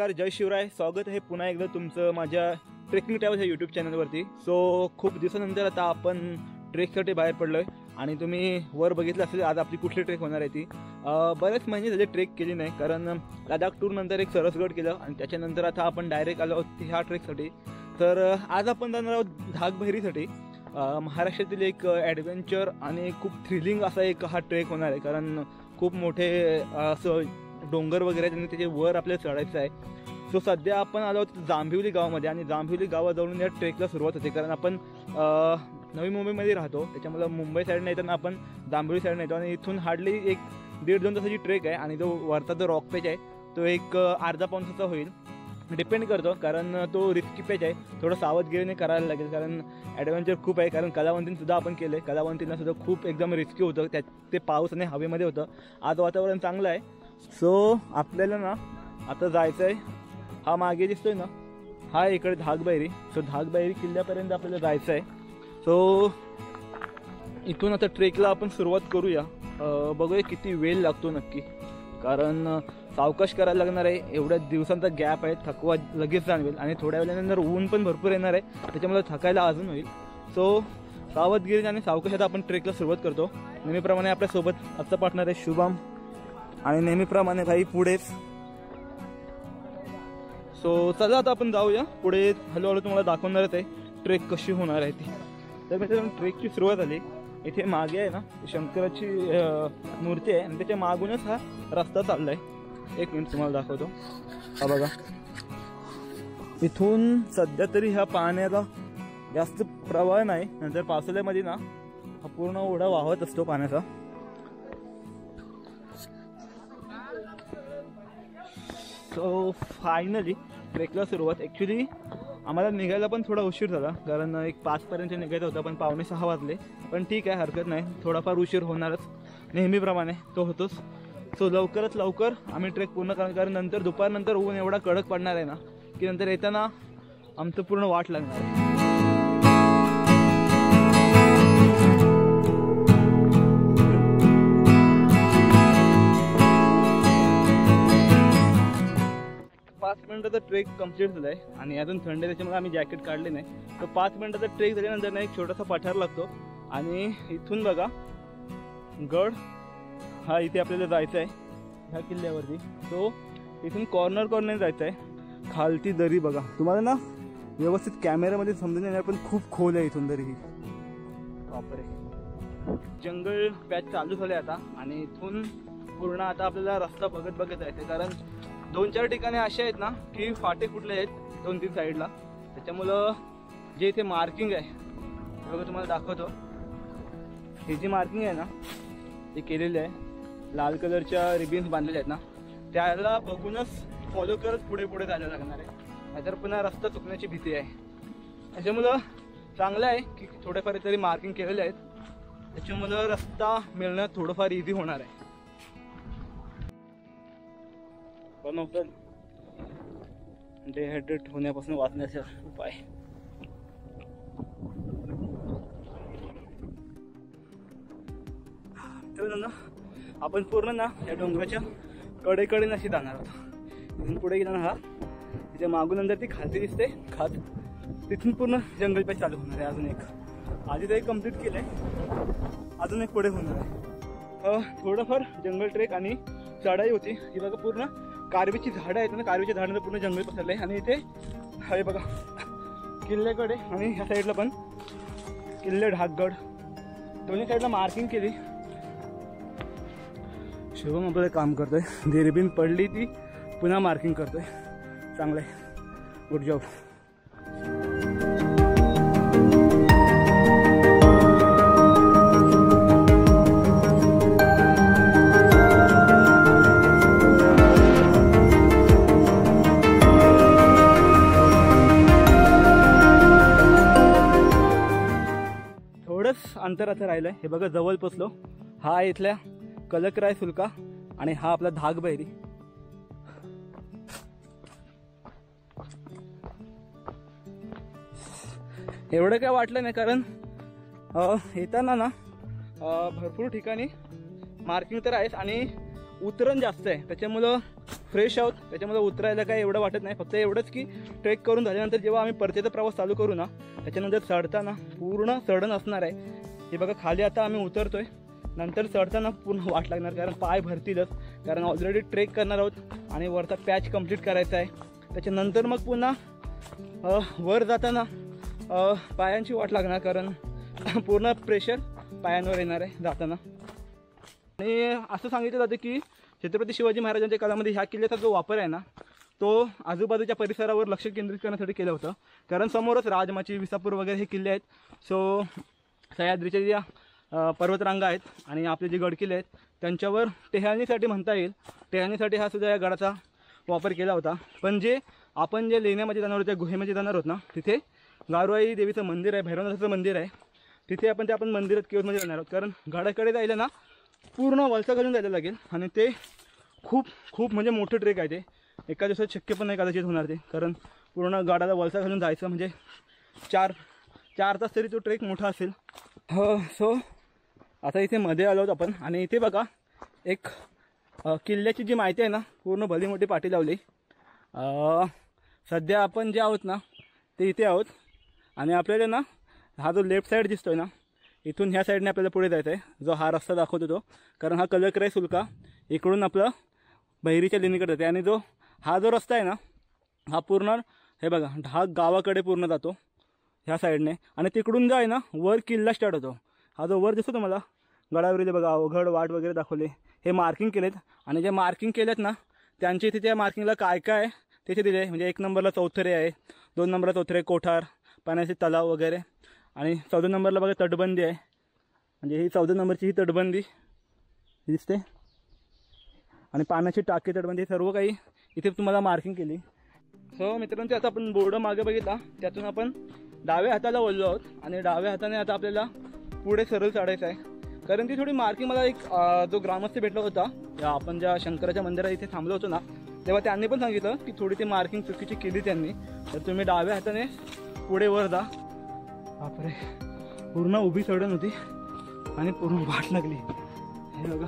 नमस्कार, जय शिवराय. स्वागत आहे पुन्हा एकदा तुमचं माझ्या ट्रेकिंग ट्रॅव्हल्स या यूट्यूब चॅनलवरती. सो खूप दिवसानंतर आता आपण ट्रेकसाठी बाहेर पडलो आहे आणि तुम्ही वर बघितलं असेल आज आपली कुठली ट्रेक होणार आहे ती. बरेच महिने झाले ट्रेक केली नाही, कारण लडाख टूरनंतर एक सरसगड केलं आणि त्याच्यानंतर आता आपण डायरेक्ट आलो आहोत ह्या ट्रेकसाठी. तर आज आपण जाणार आहोत धागबैरीसाठी. महाराष्ट्रातील एक ॲडव्हेंचर आणि खूप थ्रिलिंग असा एक हा ट्रेक होणार आहे, कारण खूप मोठे असं डोंगर वगैरे त्यांनी त्याचे वर आपल्याला चढायचं आहे. सो सध्या आपण आलो आहोत जांभिवली गावामध्ये आणि जांभिवली गावाजवळून या ट्रेकला सुरुवात होते, कारण आपण नवी मुंबईमध्ये राहतो. त्याच्यामुळे मुंबई साईडने येताना आपण जांभिवली साईडने येतो आणि इथून हार्डली 1-1.5-2 तासाची ट्रेक आहे आणि जो वरचा जो रॉक पेच आहे तो एक अर्धा पाऊण तासाचा होईल. डिपेंड करतो, कारण तो रिस्की पेच आहे, थोडं सावधगिरीने करायला लागेल, कारण ॲडव्हेंचर खूप आहे. कारण कलावंतींसुद्धा आपण केलं आहे, कलावंतींनासुद्धा खूप एकदम रिस्की होतं, त्यात ते पाऊस आणि हवेमध्ये होतं. आज वातावरण चांगलं आहे. सो आपल्याला ना आता जायचं आहे. हा मागे दिसतोय ना, हा इकडे धागबैरी. सो धागबैरी किल्ल्यापर्यंत आपल्याला जायचं आहे. सो इथून आता ट्रेकला आपण सुरुवात करूया. बघूया किती वेळ लागतो नक्की, कारण सावकाश करायला लागणार आहे. एवढ्या दिवसांचा गॅप आहे, थकवा लगेच जाणवेल आणि थोड्या वेळानंतर ऊन पण भरपूर येणार आहे, त्याच्यामुळे थकायला अजून होईल. सो सावधगिरी आणि सावकाश आता आपण ट्रेकला सुरुवात करतो. नेहमीप्रमाणे आपल्यासोबत आजचा पार्टनर आहे शुभम आणि नेहमीप्रमाणे भाई पुढेच. सो चला आता आपण जाऊया पुढे. हळूहळू तुम्हाला दाखवणारच आहे ट्रेक कशी होणार आहे ती. तर मित्रांनो, ट्रेकची सुरुवात झाली. इथे मागे आहे ना शंकराची मूर्ती आहे आणि त्याच्या मागूनच हा रस्ता चालला आहे. एक मिनिट तुम्हाला दाखवतो. हा बघा, इथून सध्या तरी ह्या पाण्याचा जास्त प्रवाह नाही, नंतर पावसाळ्यामध्ये ना हा पूर्ण ओढा वाहत असतो पाण्याचा. सो फायनली ट्रेकला सुरुवात. ॲक्च्युली आम्हाला निघायला पण थोडा उशीर झाला, कारण 5पर्यंत निघायचं होतं, पण 5:45 वाजले. पण ठीक आहे, हरकत नाही, थोडाफार उशीर होणारच, नेहमीप्रमाणे तो होतोच. सो लवकरात लवकर आम्ही ट्रेक पूर्ण करणार, कारण नंतर दुपारनंतर ऊन एवढा कडक पडणार आहे ना की नंतर येताना आमचं पूर्ण वाट लागणार आहे. मिनिटाचा ट्रेक कम्प्लीट झाला आहे आणि अजून थंड आहे, त्याच्यामुळे आम्ही जॅकेट काढले नाही. तर 5 मिनिटाचा ट्रेक झाल्यानंतर ना एक छोटासा पठार लागतो आणि इथून बघा गड हा इथे आपल्याला जायचं आहे ह्या किल्ल्यावरती. सो इथून कॉर्नर जायचं आहे. खालती दरी बघा, तुम्हाला ना व्यवस्थित कॅमेऱ्यामध्ये समजून येणार, पण खूप खोल आहे इथून दरी ही. बापरे, जंगल पॅच चालू झाले आता आणि इथून पूर्ण आता आपल्याला रस्ता बघत जायचं, कारण 2-4 ठिकाणी असे आहेत ना की फाटे फुटले आहेत 2-3 साईडला. त्याच्यामुळं जे इथे मार्किंग आहे बघा, तुम्हाला दाखवतो. हे जी मार्किंग आहे ना ते केलेली आहे, लाल कलरच्या रिबिन्स बांधलेले आहेत ना, त्याला बघूनच फॉलो करत पुढे जायला लागणार आहे, नाहीतर पुन्हा रस्ता चुकण्याची भीती आहे. त्याच्यामुळं चांगलं आहे की थोडेफार तरी मार्किंग केलेले आहेत, त्याच्यामुळं रस्ता मिळणं थोडंफार इझी होणार आहे. डिहायड्रेट होण्यापासून वाचण्याचे उपाय. तर आपण पूर्ण ना या डोंगराच्या कडेकडे अशी जाणार आहोत. तिथून पुढे गेला ना हा, तिच्या मागून नंतर ती खालती दिसते खात, तिथून पूर्ण जंगल पॅच चालू होणार आहे. अजून एक आधी तर एक कम्प्लीट केलंय, अजून एक पुढे होणार आहे. थोडंफार जंगल ट्रेक आणि चढाई होती. ही बघा पूर्ण कारवीची झाडं आहेत ना, कारवीच्या झाडांचं पूर्ण जंगल पसरलं आहे. आणि इथे हे बघा किल्ल्याकडे आणि ह्या साईडला पण किल्ले ढाकगड दोन्ही साईडला मार्किंग केली. शुभम आपलं काम करतोय, जी रिबीन पडली ती पुन्हा मार्किंग करतोय. चांगलं आहे, गुड जॉब. अंतर आता राहिलंय. हे बघा जवळ पोचलो. हा इथल्या कलकराय सुलका आणि हा आपला धागबैरी. एवढं काय वाटलं नाही, कारण येताना ना भरपूर ठिकाणी मार्किंग तर आहेच आणि उतरण जास्त आहे, त्याच्यामुळं फ्रेश आहोत, त्याच्यामुळे उतरायला काय एवढं वाटत नाही. फक्त एवढंच की ट्रेक करून झाल्यानंतर जेव्हा आम्ही परतीचा प्रवास चालू करू ना, त्याच्यानंतर चढताना पूर्ण चढण असणार आहे. हे बघा खाली आता आम्ही उतरतोय, नंतर चढताना पूर्ण वाट लागणार, कारण पाय भरतीलच. कारण ऑलरेडी ट्रेक करणार आहोत आणि वरचा पॅच कंप्लीट करायचा आहे. त्याच्यानंतर मग पुन्हा वर जाताना पायांची वाट लागणार, कारण पूर्ण प्रेशर पायांवर येणार आहे जाताना. आणि असं सांगितलं जातं की छत्रपती शिवाजी महाराजांच्या काळामध्ये ह्या किल्ल्याचा जो वापर आहे ना, तो आजूबाजूच्या परिसरावर लक्ष केंद्रित करण्यासाठी केलं होतं. कारण समोरच राजमाची, विसापूर वगैरे हे किल्ले आहेत. सो सह्याद्रीच्या ज्या पर्वतरांगा आहेत आणि आपले जे गडकिल्ले आहेत त्यांच्यावर टेहळणीसाठी म्हणता येईल, टेहळणीसाठी हा सुद्धा या गडाचा वापर केला होता. पण जे आपण जे लेण्यामध्ये जाणार आहोत, त्या गुहेमध्ये जाणार आहोत ना, तिथे गारुआई देवीचं मंदिर आहे, भैरवनाथाचं मंदिर आहे. तिथे आपण मंदिरात केवळमध्ये जाणार आहोत. कारण गडाकडे जायला ना पूर्ण वलसा घालून जायला लागेल आणि ते खूप खूप म्हणजे मोठं ट्रेक आहे. ते एका दिवसात शक्य पण नाही कदाचित होणार ते, कारण पूर्ण गाडाला वलसा घालून जायचं म्हणजे चार तास तरी तो ट्रेक मोठा असेल. सो आता इथे मध्ये आलो आहोत आपण आणि इथे बघा एक किल्ल्याची जी माहिती आहे ना पूर्ण भली मोठी पाटी लावली. सध्या आपण जे आहोत ना ते इथे आहोत आणि आपल्याला ना हा जो लेफ्ट साईड दिसतोय ना, इथून ह्या साईडने आपल्याला पुढे जायचं आहे. जो हा रस्ता दाखवतो तो, कारण हा कलकराई सुलका इकडून आपलं बहिरीच्या लेणीकडे जाते. आणि हा जो रस्ता आहे ना, हा पूर्ण हे बघा हा गावाकडे पूर्ण जातो ह्या साईडने. आणि तिकडून जो आहे ना वर किल्ला स्टार्ट होतो. हा जो वर दिसतो तुम्हाला गडावरील बघा अवघड वाट वगैरे दाखवले, हे मार्किंग केलेत. आणि जे मार्किंग केलेत ना त्यांचे इथे त्या मार्किंगला काय काय तिथे दिले. म्हणजे 1 नंबरला चौथरे आहे, 2 नंबरला चौथरे कोठार, पाण्याचे तलाव वगैरे. आणि 14 नंबरला बघा तटबंदी आहे. म्हणजे ही 14 नंबरची ही तटबंदी दिसते. आणि पाण्याची टाकी तटबंदी सर्व काही इथे तुम्हाला मार्किंग केली. सो मित्रांनो, आता आपण बोर्ड मागे बघितला, त्यातून आपण डाव्या हाताला वळलो आहोत. आणि डाव्या हाताने आता आपल्याला पुढे सरळ चढायचं आहे. कारण ती थोडी मार्किंग मला एक जो ग्रामस्थ भेटला होता, आपण ज्या शंकराच्या मंदिरात इथे थांबलो होतो ना, तेव्हा त्यांनी पण सांगितलं की थोडी ती मार्किंग चुकीची केली त्यांनी. तर तुम्ही डाव्या हाताने पुढे वर जा. बापरे, पूर्ण उभी चढण होती आणि पूर्ण वाट लागली. हे बघा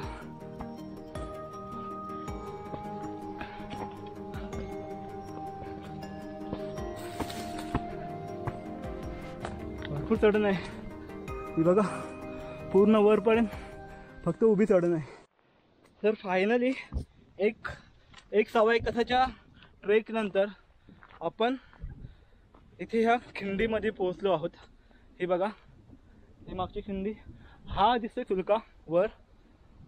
भरपूर चढण आहे. ही बघा पूर्ण वरपर्यंत फक्त उभी चढण आहे. तर फायनली एक 1.25 तासाच्या ट्रेक नंतर आपण इथे ह्या खिंडीमध्ये पोहोचलो आहोत. हे बघा ही मागची खिंडी, हा दिसतोय सुलका वर,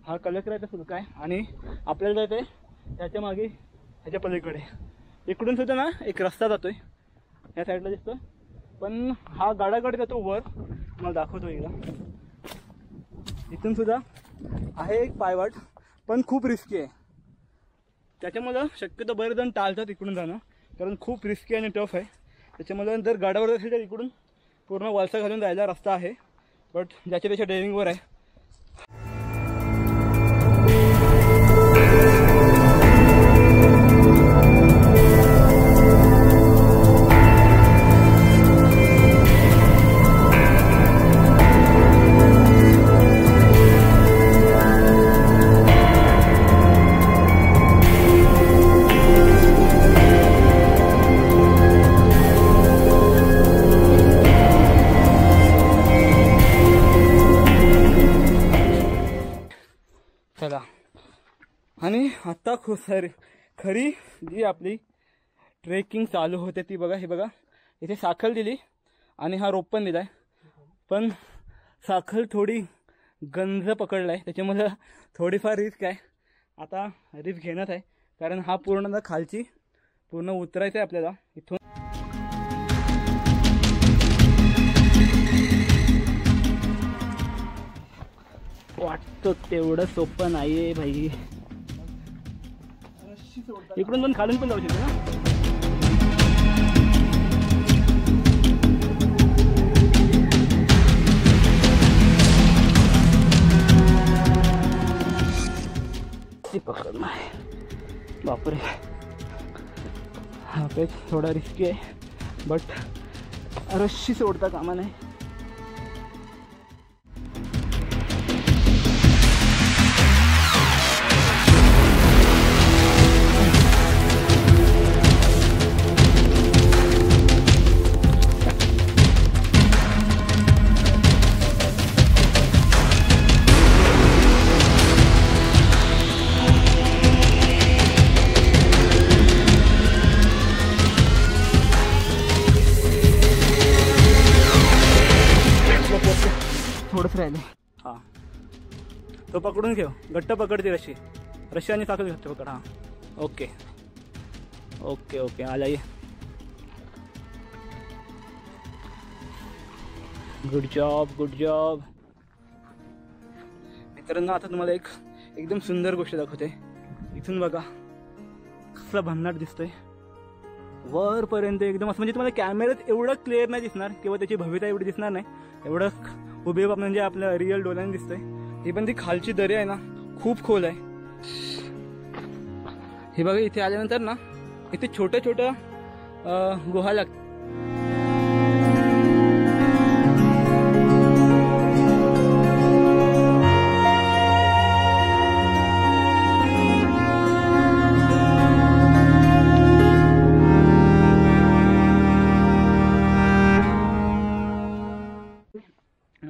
हा कलकराचा सुलका आहे. आणि आपल्याला जायचं आहे त्याच्या मागे ह्याच्या पलीकडे. इकडून सुद्धा ना एक रस्ता जातोय या साईडला दिसतोय, पण हा गाडाकडे जातो वर. मला दाखवतो एकदा. इथून सुद्धा आहे एक पायवाट, पण खूप रिस्की आहे. त्याच्यामुळं शक्यतो बरेच जण टाळतात इकडून जाणं, कारण खूप रिस्की आणि टफ आहे. त्याच्यामुळे जर गाडावर असेल तर इकडून पूर्ण वळसा घालून जायला रस्ता आहे, बट ज्याच्या त्याच्या डेअरिंगवर आहे. चला, आणि आत्ता खूप सारी खरी जी आपली ट्रेकिंग चालू होते ती बघा. हे बघा इथे साखल दिली आणि हा रोप पण दिला आहे, पण साखल थोडी गंज पकडला आहे, त्याच्यामुळे थोडीफार रिस्क आहे. आता रिस्क घेण्यात आहे, कारण हा पूर्ण खालची पूर्ण उतरायचं आहे आपल्याला. इथून वाटतं तेवढं सोपं नाहीये भाई. इकडून पण खालून पण जाऊ शकतो ना. पकड नाही, बापरे. हा पेच थोडा रिस्की आहे, बट रस्सी सोडता कामा नाही. थोडंच राहिले. हां तो पकडून घेऊ, घट्ट पकडते रशी, रशी आणि साखर घट्ट पकड. हां ओके ओके ओके आला ये. Good job good job. मित्रांनो आता तुम्हाला एक एकदम सुंदर गोष्ट दाखवते. इथून बघा कसला भन्नाट दिसतोय वरपर्यंत एकदम असं. म्हणजे तुम्हाला कॅमेऱ्यात एवढं क्लिअर नाही दिसणार किंवा त्याची भव्यता एवढी दिसणार नाही, एवढं उभे म्हणजे आपल्या रिअल डोळ्याने दिसतंय. ही पण ती खालची दरी आहे ना खूप खोल आहे. हे बघा इथे आल्यानंतर ना इथे छोट्या छोट्या गुहा लागतात.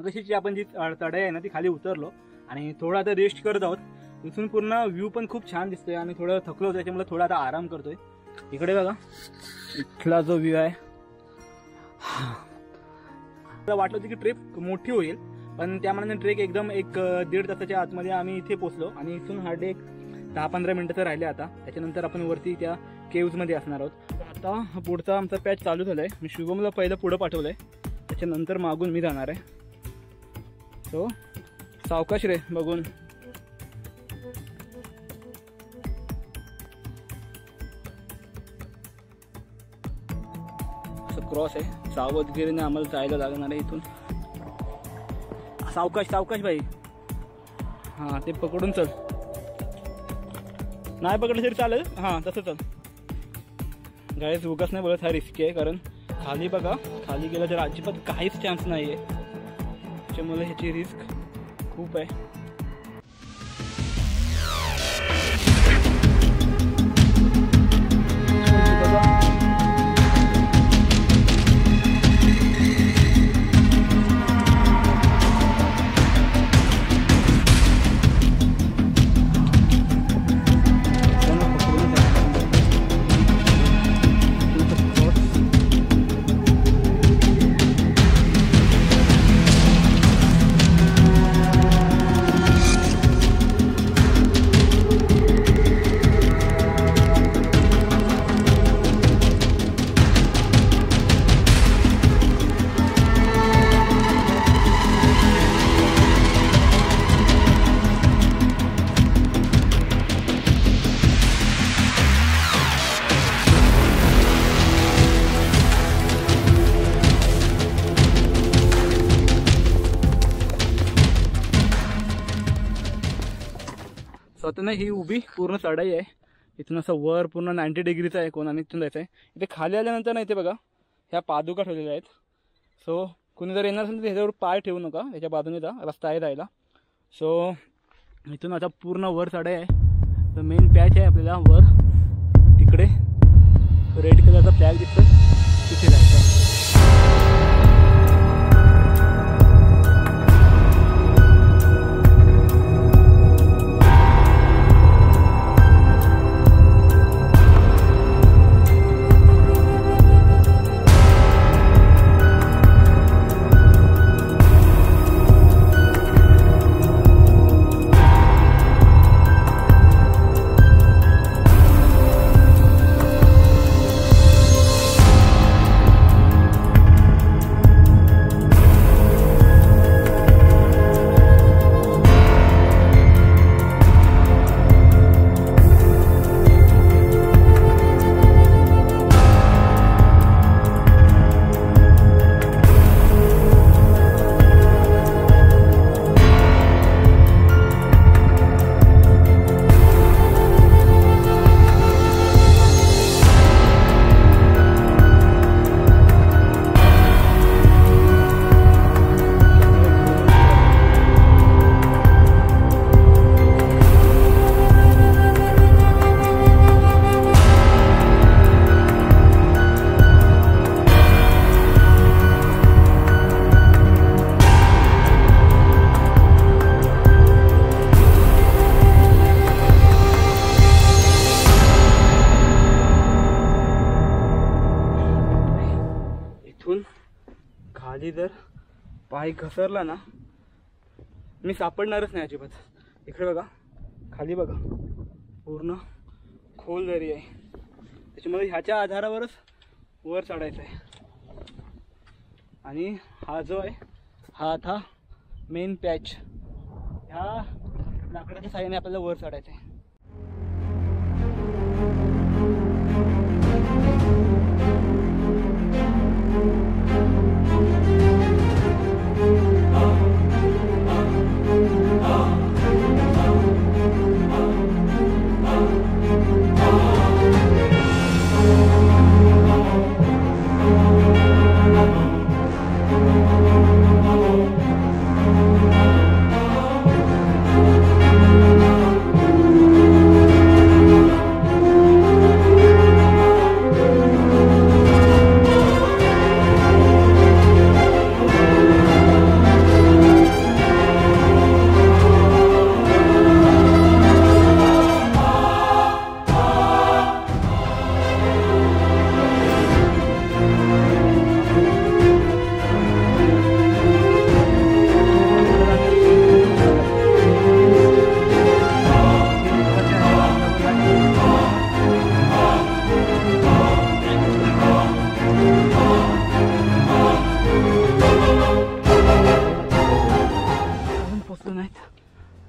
कशी आपण जी चढाई आहे ना ती खाली उतरलो आणि थोडा आता रेस्ट करत आहोत. इथून पूर्ण व्ह्यू पण खूप छान दिसतोय आणि थोडं थकलो होतो त्याच्यामुळे थोडा आता आराम करतोय. इकडे बघा इथला जो व्ह्यू आहे. मला वाटलं होतं की ट्रिप मोठी होईल पण त्या मनाने ट्रेक एकदम 1-1.5 तासाच्या आतमध्ये आम्ही इथे पोहोचलो आणि इथून हार्डली 10-15 मिनिटं तर राहिले. आता त्याच्यानंतर आपण वरती त्या केव्जमध्ये असणार आहोत. आता पुढचा आमचा पॅच चालू झाला आहे. मी शुभमला पहिलं पुढं पाठवलं आहे, त्याच्यानंतर मागून मी जाणार आहे. सो सावकाश रे बघून. असं क्रॉस आहे, सावधगिरीने आम्हाला जायला लागणार आहे इथून. सावकाश सावकाश भाई. हां ते पकडून चल, नाही पकडलं तरी चालेल. हां तसं चल गाईज. उगाच नाही बोलत, हा रिस्की आहे कारण खाली बघा, खाली गेलं तर अजिबात काहीच चान्स नाही आहे. त्याच्यामुळे ह्याची रिस्क खूप आहे. स्वतः नाही ही उभी पूर्ण चढाई आहे. इथून असं वर पूर्ण 90 डिग्रीचा आहे कोण आणि इथून जायचं आहे. इथे खाली आल्यानंतर नाही ते बघा ह्या पादुका ठेवलेल्या आहेत. सो कुणी जर येणार असेल तर ह्याच्यावर पाय ठेवू नका, ह्याच्या बाजूने जा, रस्ता आहे जायला. सो इथून आता पूर्ण वर चढाई आहे. तर मेन पॅच आहे आपल्याला वर तिकडे रेड कलरचा फ्लॅग दिसतोय तिथे जायचं. खाली जर पाय घसरला ना मी सापडणारच नाही अजिबात. इकडे बघा, खाली बघा, पूर्ण खोल दरी आहे. त्याच्यामध्ये ह्याच्या आधारावरच वर चढायचं आहे. आणि हा जो आहे हा आता मेन पॅच, ह्या लाकडाच्या साहाय्याने आपल्याला वर चढायचं आहे.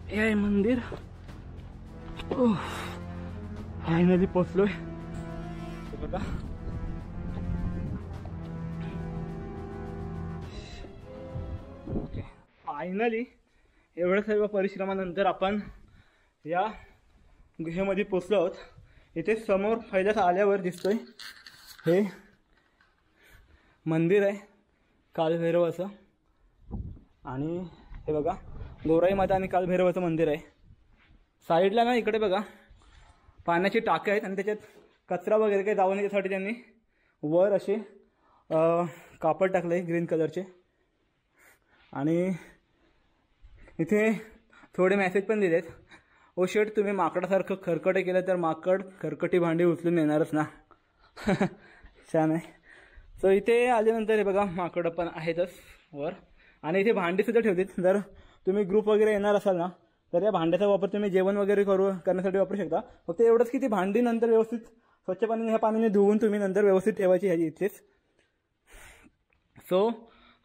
हे मंदिर फायनली पोचलोय. बघा ओके, फायनली एवढ्या सर्व परिश्रमानंतर आपण या गुहेमध्ये पोचलो आहोत. इथे समोर पहिल्याच आल्यावर दिसतोय हे मंदिर आहे कालभैरवाचं. आणि हे बघा गोराई माता आणि कालभैरवाचं मंदिर आहे. साईडला ना इकडे बघा पाण्याची टाके आहेत आणि त्याच्यात कचरा वगैरे काही जाऊ नये यासाठी त्यांनी वर असे कापड टाकले ग्रीन कलरचे. आणि इथे थोडे मेसेज पण दिलेत, ओ शेट तुम्ही माकडासारखं खरकटे केलं तर माकड खरकटी भांडी उचलून येणारच ना. छान आहे. सो इथे आल्यानंतर हे बघा माकडं पण आहेतच वर. आणि इथे भांडीसुद्धा ठेवतात. जर तुम्ही ग्रुप वगैरे येणार असाल ना तर या भांड्याचा वापर तुम्ही जेवण वगैरे करण्यासाठी वापरू शकता. फक्त एवढंच की ती भांडी नंतर व्यवस्थित स्वच्छ पाण्याने ह्या पाण्याने धुवून तुम्ही नंतर व्यवस्थित ठेवायची ह्याची इथेच. सो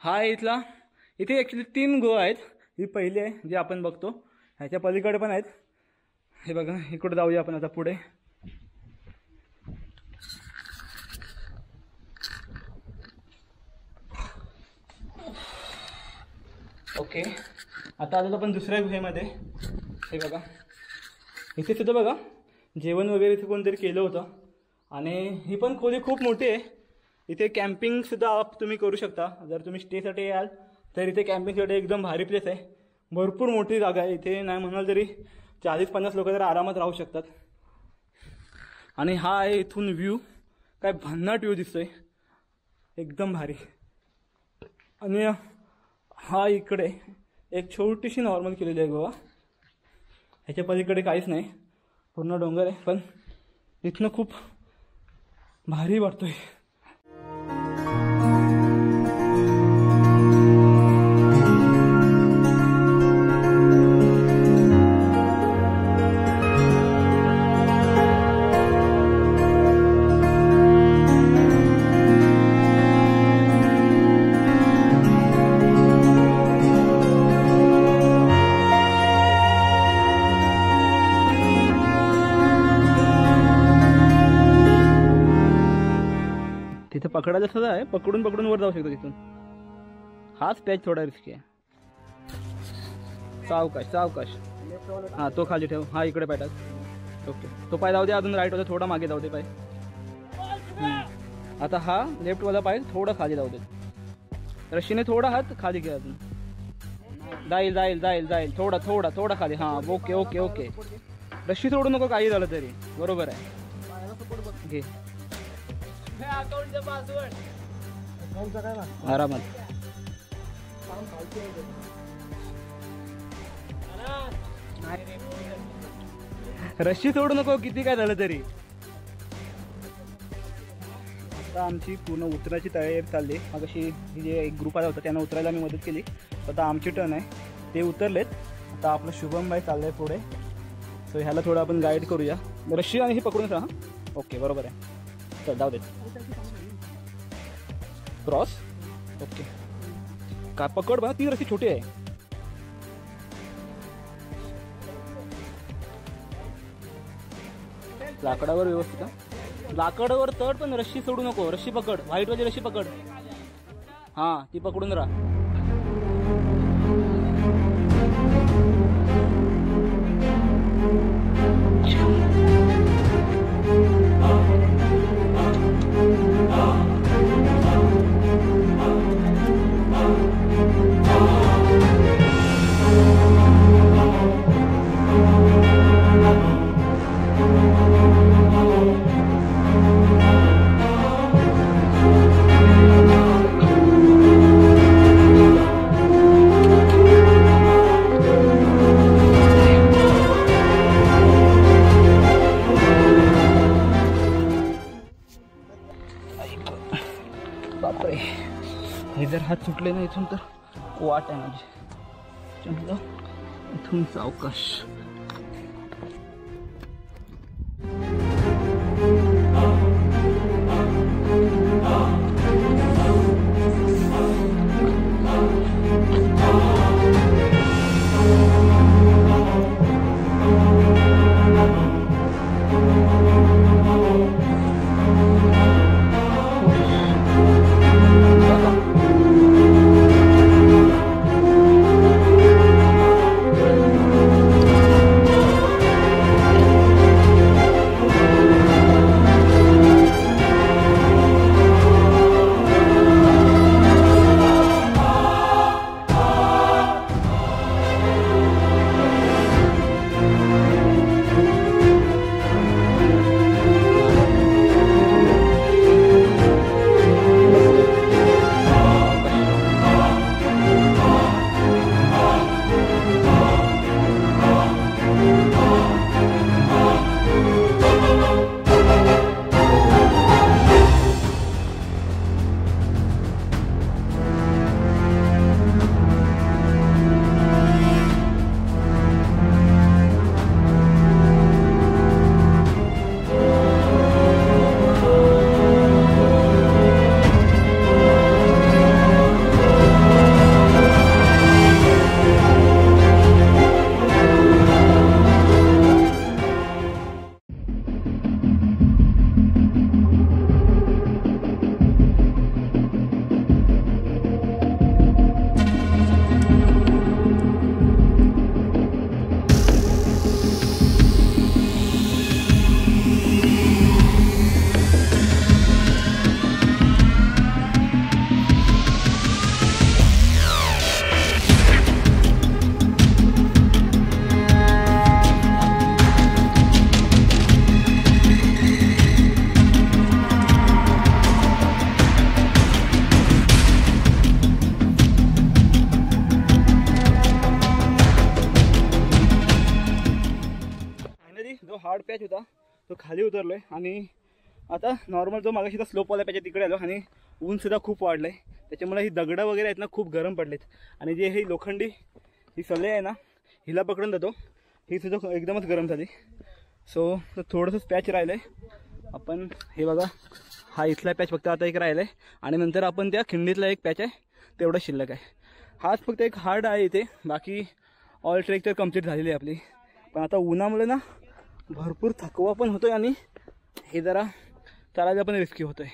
हा इथे ॲक्च्युली 3 गुहा आहेत. ही पहिली आहे जी आपण बघतो, ह्याच्या पलीकडे पण आहेत. हे बघा इकडे जाऊया आपण आता पुढे. ओके, आता आलेलो आपण दुसऱ्या गुहेमध्ये. हे बघा इथे सुद्धा बघा जेवण वगैरे इथे कोणतरी केलं होतं. आणि ही पण खोली खूप मोठी आहे. इथे कॅम्पिंगसुद्धा तुम्ही करू शकता. जर तुम्ही स्टेसाठी याल तर इथे कॅम्पिंगसाठी एकदम भारी प्लेस आहे. भरपूर मोठी जागा आहे. इथे नाही म्हणाल तरी 40-50 लोक तर आरामात राहू शकतात. आणि हा आहे इथून व्ह्यू, काय भन्नाट व्ह्यू दिसतोय, एकदम भारी. आणि हा इकडे एक छोटीशी नॉर्मल केलेली आहे गोवा. ह्याच्या पलीकडे काहीच नाही, पूर्ण डोंगर आहे. पण इथनं खूप भारी वाटतोय. तिथे पकडायला सुद्धा आहे, पकडून वर जाऊ शकतो तिथून. हाच पॅच थोडा रिस्की आहे. सावकाश. हां तो खाली ठेव. हा इकडे पाय टाक. ओके तो पाय जाऊ दे, अजून राईट होता थोडा मागे जाऊ दे पाय. आता हा लेफ्टवाला पाय थोडा खाली जाऊ दे. रशीने थोडा हात खाली घ्या अजून. जाईल थोडा खाली. हां ओके. रशी सोडू नको काही झालं तरी. बरोबर आहे. घे आरामात. रशी सोडू नको किती काय झालं तरी. आता आमची पूर्ण उतरायची तयारी चालली आहे. मग अशी जे एक ग्रुप आला होता त्यांना उतरायला मी मदत केली. आता आमची टर्न आहे, ते उतरलेत. आता आपलं शुभम भाई चाललं आहे पुढे. सो ह्याला थोडं आपण गाईड करूया. रशी आणि हे पकडून राहा. ओके बरोबर आहे. चल जाऊ देत. क्रॉस ओके का पकड बघा, ती रशी छोटी आहे. लाकडावर व्यवस्थित, लाकडावर तड पण रस्सी सोडू नको. रस्सी पकड, व्हाईटवाली रस्सी पकड. हां ती पकडून राहा. बापरे, हे जर हात सुटले ना इथून तर वाट आहे माझी. चला इथून सावकाश. हार्ड पॅच होता तो खाली उतरलो आहे आणि आता नॉर्मल जो मागाशी स्लोपवाला पॅच तिकडे आलो. आणि ऊनसुद्धा खूप वाढलं आहे, त्याच्यामुळे ही दगडं वगैरे आहेत ना खूप गरम पडलेत. आणि जे ही लोखंडी ही सले आहे ना हिला पकडून जातो, ही सुद्धा एकदमच गरम झाली. सो थोडंसंच पॅच राहिलं आहे. आपण हे बघा, हा इथला पॅच फक्त आता एक राहिला आहे आणि नंतर आपण त्या खिंडीतला एक पॅच आहे तेवढं शिल्लक आहे. हाच फक्त एक हार्ड आहे इथे, बाकी ऑल ट्रेक तर कंप्लीट झालेली आहे आपली. पण आता उन्हामुळे ना भरपूर थकवा पण होतोय आणि हे जरा चालायला पण रिस्की होतोय.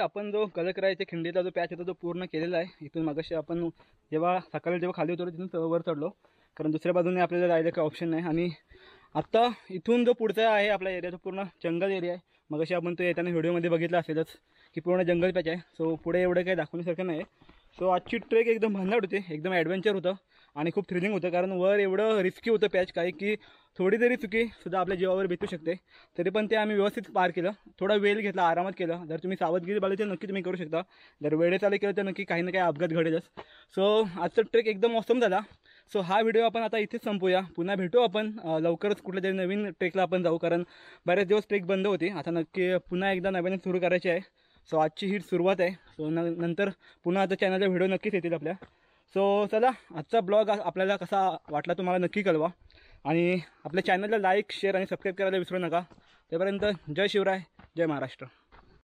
आपण जो कलकरायच्या खिंडीचा जो पॅच होता तो पूर्ण केलेला आहे. इथून मगाशी आपण सकाळी जेव्हा खाली उतरलो तिथून वर चढलो, कारण दुसऱ्या बाजूने आपल्याला जायला काही ऑप्शन नाही. आणि आत्ता इथून जो पुढचा आहे आपला एरिया तो पूर्ण जंगल एरिया आहे. मगाशी आपण तो येताना व्हिडिओमध्ये बघितला असेलच की पूर्ण जंगल पॅच आहे. सो पुढे एवढं काही दाखवण्यासारखं नाही आहे. सो आजची ट्रेक एकदम भन्नाट होती, एकदम ॲडव्हेंचर होतं आणि खूप थ्रिलिंग होतं. कारण वर एवढं रिस्की होतं पॅच काय की थोडी तरी चुकीसुद्धा आपल्या जीवावर बेतू शकते. तरी पण ते आम्ही व्यवस्थित पार केलं. थोडा वेळ घेतला, आरामात केलं. जर तुम्ही सावधगिरी बाळगली तर नक्की तुम्ही करू शकता. जर वेळेचाले केलं तर नक्की काही ना काही अपघात घडेलच. सो आजचा ट्रेक एकदम ऑसम झाला. सो हा व्हिडिओ आपण आता इथेच संपूया. पुन्हा भेटू आपण लवकरच कुठल्या तरी नवीन ट्रेकला आपण जाऊ, कारण बरेच दिवस ट्रेक बंद होती. आता नक्की पुन्हा एकदा नव्याने सुरू करायची आहे. सो आजची ही सुरुवात आहे. सो नंतर पुन्हा आता चॅनलचा व्हिडिओ नक्कीच येतील आपल्या. सो चला, आजचा ब्लॉग आपल्याला कसा वाटला तुम्हाला नक्की कळवा. आणि आपल्या चॅनलला लाईक, शेअर आणि सबस्क्राईब करायला विसरू नका. तोपर्यंत जय शिवराय, जय महाराष्ट्र.